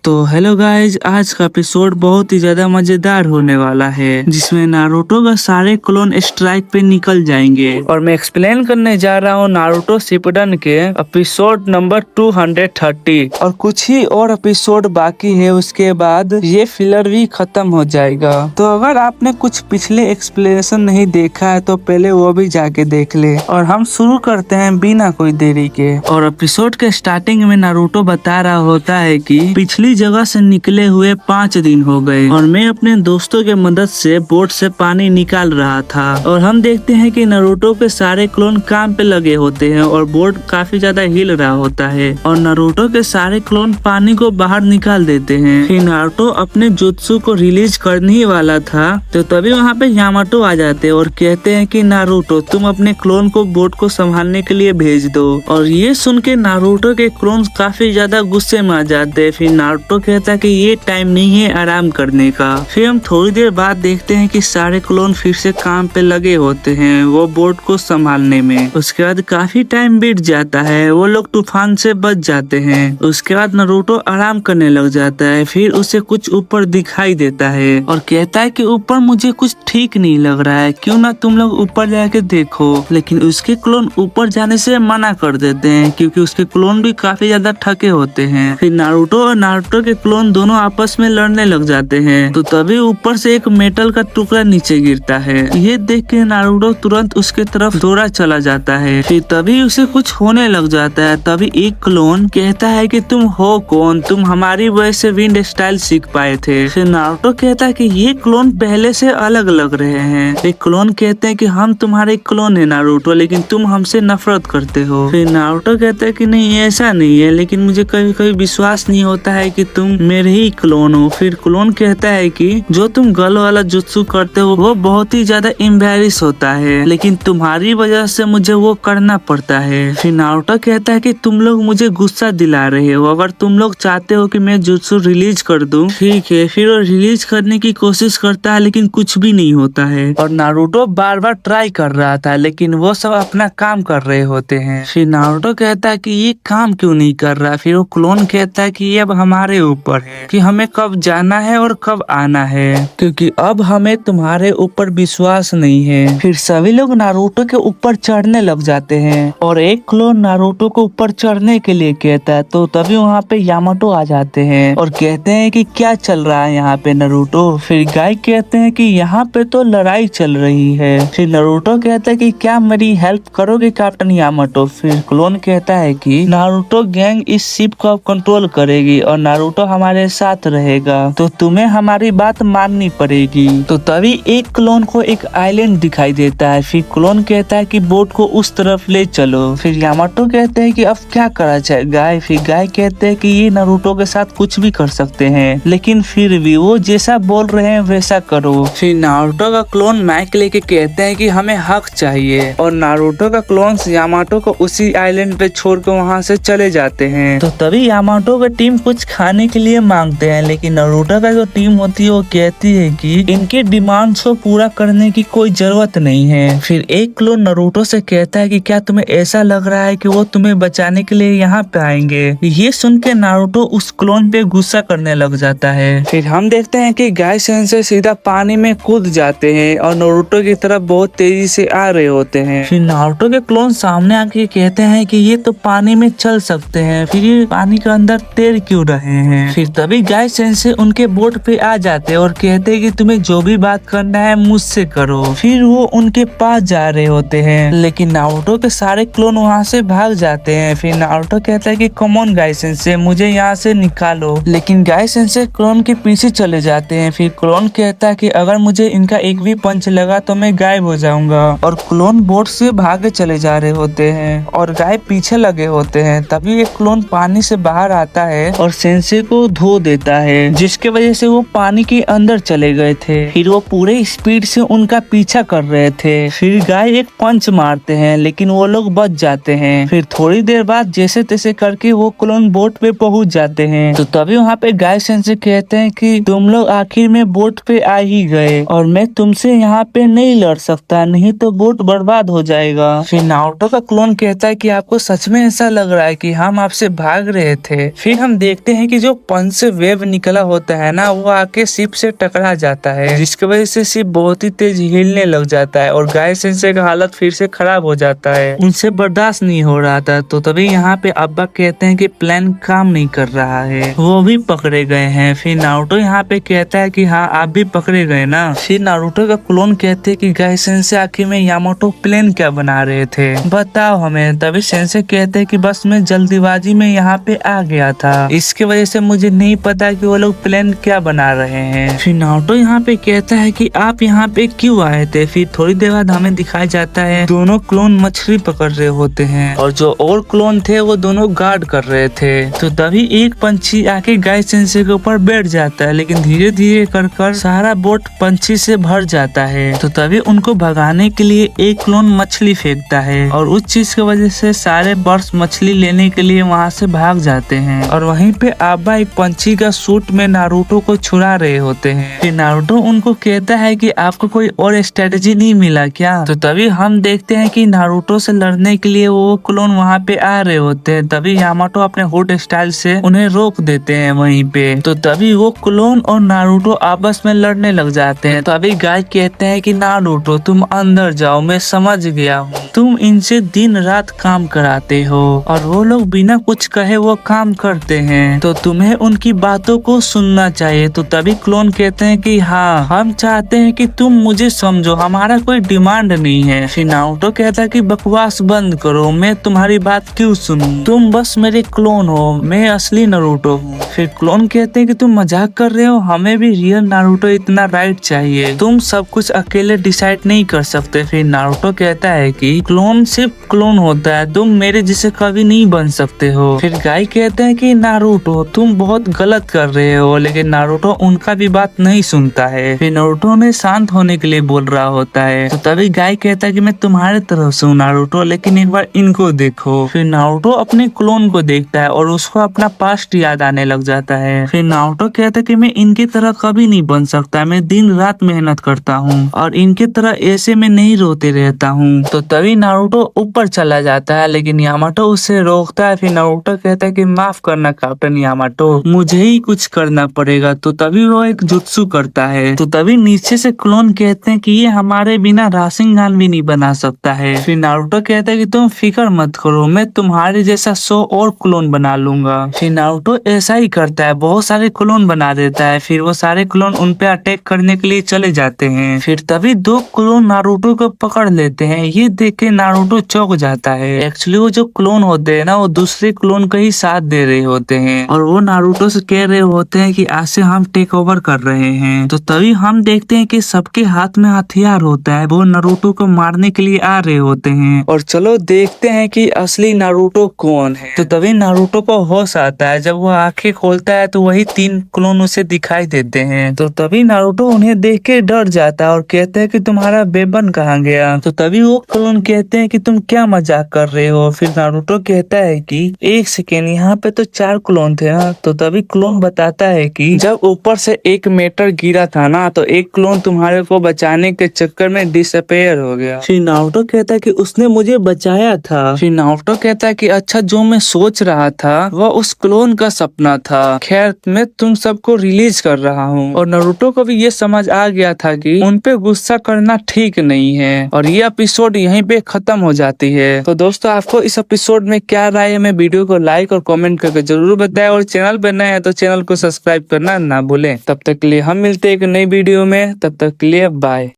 तो hello guys, आज का एपिसोड बहुत ही ज्यादा मजेदार होने वाला है जिसमें नारुतो का सारे क्लोन स्ट्राइक पे निकल जाएंगे और मैं एक्सप्लेन करने जा रहा हूँ नारुतो शिपुडन के एपिसोड नंबर 230 और कुछ ही और एपिसोड बाकी है। उसके बाद ये फिलर भी खत्म हो जाएगा। तो अगर आपने कुछ पिछले एक्सप्लेनेशन नहीं देखा है तो पहले वो भी जाके देख ले। और हम शुरू करते हैं बिना कोई देरी के। और एपिसोड के स्टार्टिंग में नारुतो बता रहा होता है कि पिछली जगह से निकले हुए 5 दिन हो गए और मैं अपने दोस्तों के मदद से बोट से पानी निकाल रहा था। और हम देखते हैं कि नारुतो के सारे क्लोन काम पे लगे होते हैं और बोट काफी ज्यादा हिल रहा होता है और नारुतो के सारे क्लोन पानी को बाहर निकाल देते हैं। फिर नारुतो अपने जुत्सु को रिलीज करने ही वाला था तो तभी वहाँ पे यामाटो आ जाते और कहते हैं कि नारुतो तुम अपने क्लोन को बोट को संभालने के लिए भेज दो। और ये सुन के नारुतो के क्लोन काफी ज्यादा गुस्से में आ जाते हैं। फिर नारुतो कहता है कि ये टाइम नहीं है आराम करने का। फिर हम थोड़ी देर बाद देखते हैं कि सारे क्लोन फिर से काम पे लगे होते हैं वो बोट को संभालने में। उसके बाद काफी टाइम बीत जाता है, वो लोग तूफान से बच जाते हैं। उसके बाद नारुतो आराम करने लग जाता है। फिर उसे कुछ ऊपर दिखाई देता है और कहता है कि ऊपर मुझे कुछ ठीक नहीं लग रहा है, क्यों ना तुम लोग ऊपर जाके देखो। लेकिन उसके क्लोन ऊपर जाने से मना कर देते हैं क्योंकि उसके क्लोन भी काफी ज्यादा थके होते हैं। फिर नारुतो और नारुतो के क्लोन दोनों आपस में लड़ने लग जाते हैं तो तभी ऊपर से एक मेटल का टुकड़ा नीचे गिरता है। ये देख के नारुतो तुरंत उसके तरफ दौड़ा चला जाता है। फिर तभी उसे कुछ होने लग जाता है। तभी एक क्लोन कहता है कि तुम हो कौन, तुम हमारी वजह से विंड स्टाइल सीख पाए थे। फिर नारुतो कहता है कि ये क्लोन पहले से अलग लग रहे हैं। एक क्लोन कहते हैं कि हम तुम्हारे क्लोन है नारुतो, लेकिन तुम हमसे नफरत करते हो। फिर नारुतो कहता है कि नहीं ऐसा नहीं है, लेकिन मुझे कभी कभी विश्वास नहीं होता है कि तुम मेरे ही क्लोन हो। फिर क्लोन कहता है कि जो तुम गल वाला जुत्सु करते हो वो बहुत ही ज्यादा एम्बैरिस होता है, लेकिन तुम्हारी वजह से मुझे वो करना पड़ता है। फिर नारुतो कहता है कि तुम लोग मुझे गुस्सा दिला रहे हो, अगर तुम लोग चाहते हो कि मैं जुत्सु रिलीज कर दूं ठीक है। फिर वो रिलीज करने की कोशिश करता है लेकिन कुछ भी नहीं होता है और नारुतो बार बार ट्राई कर रहा था लेकिन वो सब अपना काम कर रहे होते हैं। फिर नारुतो कहता है कि ये काम क्यों नहीं कर रहा। फिर वो क्लोन कहता है कि ये अब हमारे ऊपर है कि हमें कब जाना है और कब आना है, क्योंकि अब हमें तुम्हारे ऊपर विश्वास नहीं है। फिर सभी लोग नारुतो के ऊपर चढ़ने लग जाते हैं और एक क्लोन नारुतो को ऊपर चढ़ने के लिए कहता है तो तभी वहाँ पे यामाटो आ जाते हैं और कहते हैं कि क्या चल रहा है यहाँ पे नारुतो। फिर गाय कहते हैं कि यहाँ पे तो लड़ाई चल रही है। फिर नारुतो कहता है कि क्या मेरी हेल्प करोगे कैप्टन यामाटो। फिर क्लोन कहता है कि नारुतो गैंग इस शिप को कंट्रोल करेगी और नारुतो हमारे साथ रहेगा, तो तुम्हें हमारी बात माननी पड़ेगी। तो तभी एक क्लोन को एक आइलैंड दिखाई देता है। फिर क्लोन कहता है कि बोट को उस तरफ ले चलो। फिर यामाटो कहते हैं कि अब क्या करा जाए गाय। फिर गाय कहते हैं कि ये नारुतो के साथ कुछ भी कर सकते हैं, लेकिन फिर भी वो जैसा बोल रहे हैं वैसा करो। फिर नारुतो का क्लोन माइक लेके कहते हैं कि हमें हक चाहिए और नारुतो का क्लोन यामाटो को उसी आइलैंड पे छोड़ के वहाँ से चले जाते हैं। तो तभी यामाटो का टीम कुछ खाने के लिए मांगते हैं, लेकिन नारुतो का जो टीम होती है वो कहती है कि इनके डिमांड्स को पूरा करने की कोई जरूरत नहीं है। फिर एक क्लोन नारुतो से कहता है कि क्या तुम्हें ऐसा लग रहा है कि वो तुम्हें बचाने के लिए यहाँ पे आएंगे। ये सुन के नारुतो उस क्लोन पे गुस्सा करने लग जाता है। फिर हम देखते हैं कि गाय सेंसेई सीधा पानी में कूद जाते हैं और नारुतो की तरफ बहुत तेजी से आ रहे होते हैं। फिर नारुतो के क्लोन सामने आके कहते हैं कि ये तो पानी में चल सकते हैं, फिर ये पानी के अंदर तैर क्यों रहे हैं। फिर तभी गाय सेंसेई उनके बोट पे आ जाते हैं और कहते हैं कि तुम्हें जो भी बात करना है मुझसे करो। फिर वो उनके पास जा रहे होते हैं लेकिन नारुतो के सारे क्लोन वहाँ से भाग जाते हैं। फिर नारुतो कहता है कि कम ऑन गाय सेंसेई मुझे यहाँ से निकालो, लेकिन गाय सेंसेई क्लोन के पीछे चले जाते हैं। फिर क्लोन कहता है कि अगर मुझे इनका एक भी पंच लगा तो मैं गायब हो जाऊंगा और क्लोन बोट से भागे चले जा रहे होते हैं और गाय पीछे लगे होते हैं। तभी एक क्लोन पानी से बाहर आता है और सेंसेई को धो देता है, जिसके वजह से वो पानी के अंदर चले गए थे। फिर वो पूरे स्पीड से उनका पीछा कर रहे थे। फिर गाय एक पंच मारते हैं लेकिन वो लोग बच जाते हैं। फिर थोड़ी देर बाद जैसे तैसे करके वो क्लोन बोट पे पहुंच जाते हैं। तो तभी वहाँ पे गाय सेंसेई कहते हैं कि तुम लोग आखिर में बोट पे आ ही गए और मैं तुमसे यहाँ पे नहीं लड़ सकता, नहीं तो बोट बर्बाद हो जाएगा। फिर नारुतो का क्लोन कहता है कि आपको सच में ऐसा लग रहा है कि हम आपसे भाग रहे थे। फिर हम देखते हैं कि कि जो पंच से वेव निकला होता है ना, वो आके शिप से टकरा जाता है, जिसकी वजह से शिप बहुत ही तेज हिलने लग जाता है और गाय सेंसे का हालत फिर से खराब हो जाता है। उनसे बर्दाश्त नहीं हो रहा था। तो तभी यहाँ पे अब्बा कहते हैं कि प्लान काम नहीं कर रहा है, वो भी पकड़े गए हैं। फिर नारुतो यहाँ पे कहता है कि हाँ आप भी पकड़े गए ना। फिर नारुतो का क्लोन कहते हैं कि गाय सेंसे आखिर में यामाटो प्लान क्या बना रहे थे, बताओ हमें। तभी सेंसे कहते हैं कि बस मैं जल्दीबाजी में यहाँ पे आ गया था, इसके वजह से मुझे नहीं पता कि वो लोग प्लान क्या बना रहे हैं। फिर नारुतो यहाँ पे कहता है कि आप यहाँ पे क्यों आए थे। फिर थोड़ी देर बाद हमें दिखाया जाता है दोनों क्लोन मछली पकड़ रहे होते हैं और जो और क्लोन थे वो दोनों गार्ड कर रहे थे। तो तभी एक पंछी आके गाय सेंसे के ऊपर बैठ जाता है, लेकिन धीरे धीरे कर सारा बोट पंछी से भर जाता है। तो तभी उनको भगाने के लिए एक क्लोन मछली फेंकता है और उस चीज की वजह से सारे बर्ड्स मछली लेने के लिए वहाँ से भाग जाते हैं। और वहीं पे आब्बा एक पंछी का सूट में नारुतो को छुड़ा रहे होते हैं। फिर नारुतो उनको कहता है कि आपको कोई और स्ट्रेटेजी नहीं मिला क्या। तो तभी हम देखते हैं कि नारुतो से लड़ने के लिए वो क्लोन वहाँ पे आ रहे होते हैं। तभी यामाटो अपने हुड स्टाइल से उन्हें रोक देते हैं वहीं पे। तो तभी वो क्लोन और नारुतो आपस में लड़ने लग जाते हैं। तो अभी गाय कहते हैं कि नारुतो तुम अंदर जाओ, मैं समझ गया हूँ, तुम इनसे दिन रात काम कराते हो और वो लोग बिना कुछ कहे वो काम करते हैं, तो तुम्हें उनकी बातों को सुनना चाहिए। तो तभी क्लोन कहते हैं कि हाँ हम चाहते हैं कि तुम मुझे समझो, हमारा कोई डिमांड नहीं है। फिर नारुतो कहता है कि बकवास बंद करो, मैं तुम्हारी बात क्यों सुनूं, तुम बस मेरे क्लोन हो, मैं असली नारुतो हूँ। फिर क्लोन कहते हैं कि तुम मजाक कर रहे हो, हमें भी रियल नारुतो इतना राइट चाहिए, तुम सब कुछ अकेले डिसाइड नहीं कर सकते। फिर नारुतो कहता है कि क्लोन सिर्फ क्लोन होता है, तुम मेरे जैसे कभी नहीं बन सकते हो। फिर गाय कहते हैं कि नारुतो तुम बहुत गलत कर रहे हो, लेकिन नारुतो उनका भी बात नहीं सुनता है। फिर नारुतो ने शांत होने के लिए बोल रहा होता है। तो तभी गाय कहता है कि मैं तुम्हारे तरफ से हूँ नारुतो, लेकिन एक बार इनको देखो। फिर नारुतो अपने क्लोन को देखता है और उसको अपना पास्ट याद आने लग जाता है। फिर नारुतो कहता है कि मैं इनकी तरह कभी नहीं बन सकता, मैं दिन रात मेहनत करता हूँ और इनके तरह ऐसे में नहीं रोते रहता हूँ। तो तभी नारुतो ऊपर चला जाता है, लेकिन यामाटो उसे रोकता है। फिर नारुतो कहता है कि माफ करना कैप्टन यामाटो, मुझे ही कुछ करना पड़ेगा। तो तभी वो एक जुत्सु करता है। तो तभी नीचे से क्लोन कहते हैं कि ये हमारे बिना राशिंगान भी नहीं बना सकता है। फिर नारुतो कहता है कि तुम फिक्र मत करो, मैं तुम्हारे जैसा 100 और क्लोन बना लूंगा। फिर नारुतो ऐसा ही करता है, बहुत सारे क्लोन बना देता है। फिर वो सारे क्लोन उन पे अटैक करने के लिए चले जाते हैं। फिर तभी 2 क्लोन नारुतो को पकड़ लेते हैं। ये देख के नारुतो चौंक जाता है। एक्चुअली वो जो क्लोन होते हैं ना, वो दूसरे क्लोन का ही साथ दे रहे होते हैं और वो नारुतो से कह रहे होते हैं कि आज से हम टेक ओवर कर रहे हैं। तो तभी हम देखते हैं कि सबके हाथ में हथियार होता है, वो नारुतो को मारने के लिए आ रहे होते हैं। और चलो देखते हैं कि असली नारुतो कौन है। तो तभी नारुतो को होश आता है। जब वो आंखें खोलता है तो वही 3 क्लोन उसे दिखाई देते हैं। तो तभी नारुतो उन्हें देख के डर जाता है और कहता है कि तुम्हारा बेबन कहाँ गया। तो तभी वो क्लोन कहते हैं कि तुम क्या मजाक कर रहे हो। फिर नारुतो कहता है कि एक सेकेंड, यहाँ पे तो 4 क्लोन थे ना। तो तभी क्लोन बताता है कि जब ऊपर से एक मेटर गिरा था ना, तो एक क्लोन तुम्हारे को बचाने के चक्कर में डिसअपेयर हो गया। फिर नारुतो कहता है कि उसने मुझे बचाया था। फिर नारुतो कहता है कि अच्छा, जो मैं सोच रहा था वह उस क्लोन का सपना था। खैर, मैं तुम सबको रिलीज कर रहा हूँ। और नारुतो को भी ये समझ आ गया था कि उन पे गुस्सा करना ठीक नहीं है। और ये एपिसोड यहीं पे खत्म हो जाती है। तो दोस्तों, आपको इस एपिसोड में क्या राय है, मैं वीडियो को लाइक और कमेंट करके जरूर बताएं। और चैनल पर नए हैं तो चैनल को सब्सक्राइब करना ना भूलें। तब तक के लिए हम मिलते हैं एक नई वीडियो में। तब तक के लिए बाय।